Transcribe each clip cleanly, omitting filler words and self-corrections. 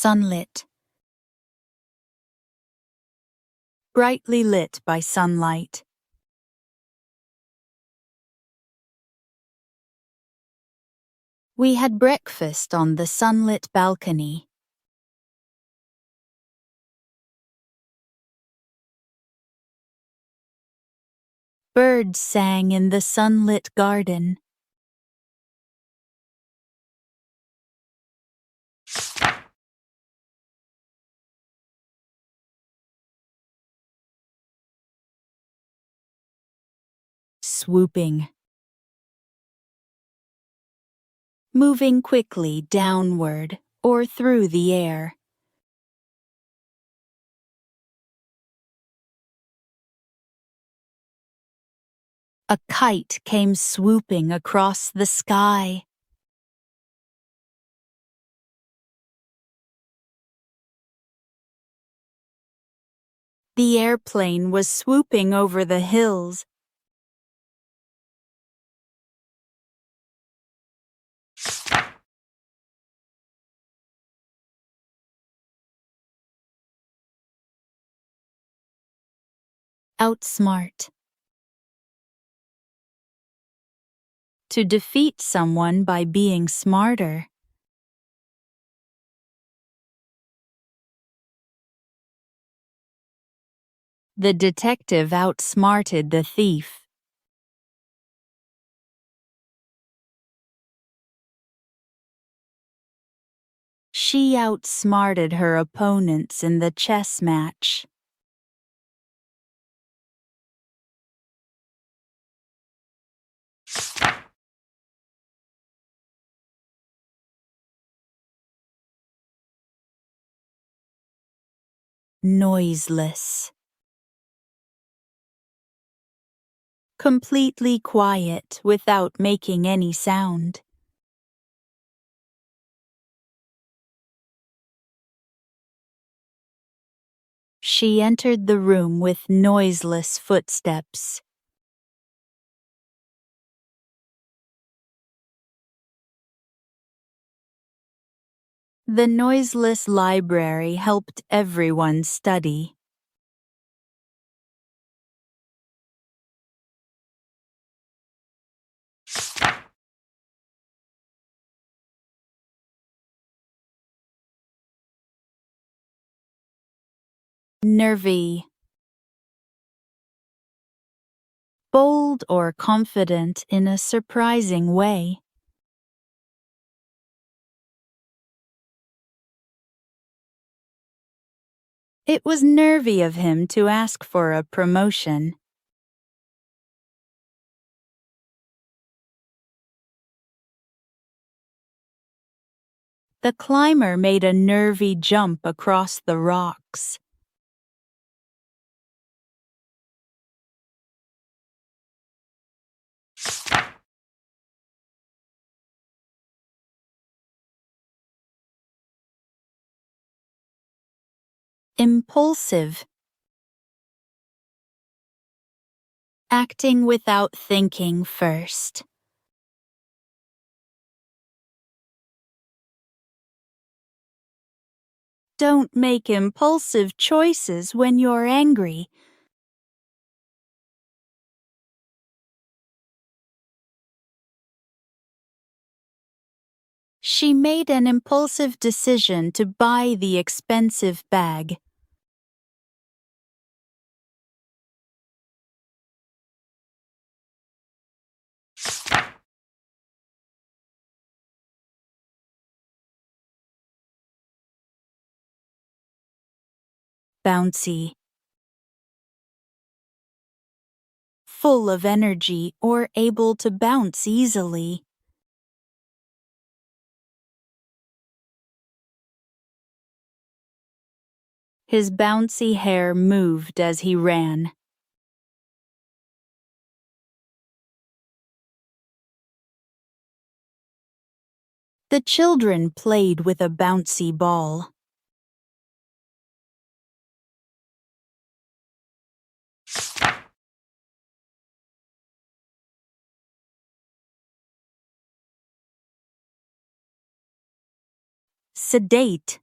Sunlit. Brightly lit by sunlight. We had breakfast on the sunlit balcony. Birds sang in the sunlit garden. Swooping. Moving quickly downward or through the air. A kite came swooping across the sky. The airplane was swooping over the hills. Outsmart. To defeat someone by being smarter. The detective outsmarted the thief. She outsmarted her opponents in the chess match. Noiseless. Completely quiet without making any sound. She entered the room with noiseless footsteps. The noiseless library helped everyone study. Nervy. Bold or confident in a surprising way. It was nervy of him to ask for a promotion. The climber made a nervy jump across the rocks. Impulsive. Acting without thinking first. Don't make impulsive choices when you're angry. She made an impulsive decision to buy the expensive bag. Bouncy. Full of energy or able to bounce easily. His bouncy hair moved as he ran. The children played with a bouncy ball. Sedate.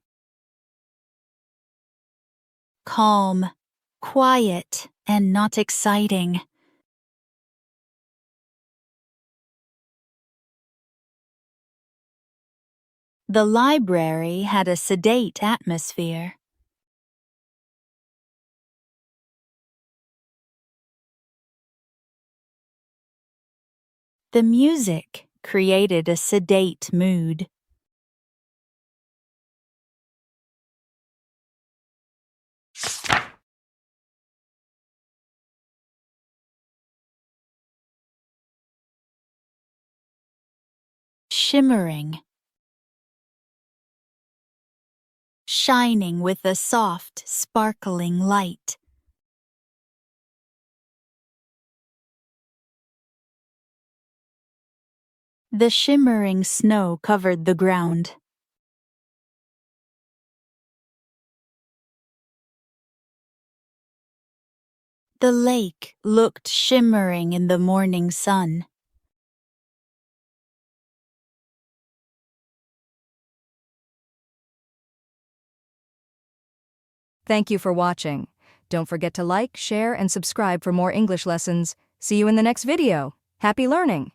calm, quiet, and not exciting. The library had a sedate atmosphere. The music created a sedate mood. Shimmering. Shining with a soft, sparkling light. The shimmering snow covered the ground. The lake looked shimmering in the morning sun. Thank you for watching. Don't forget to like, share, and subscribe for more English lessons. See you in the next video. Happy learning!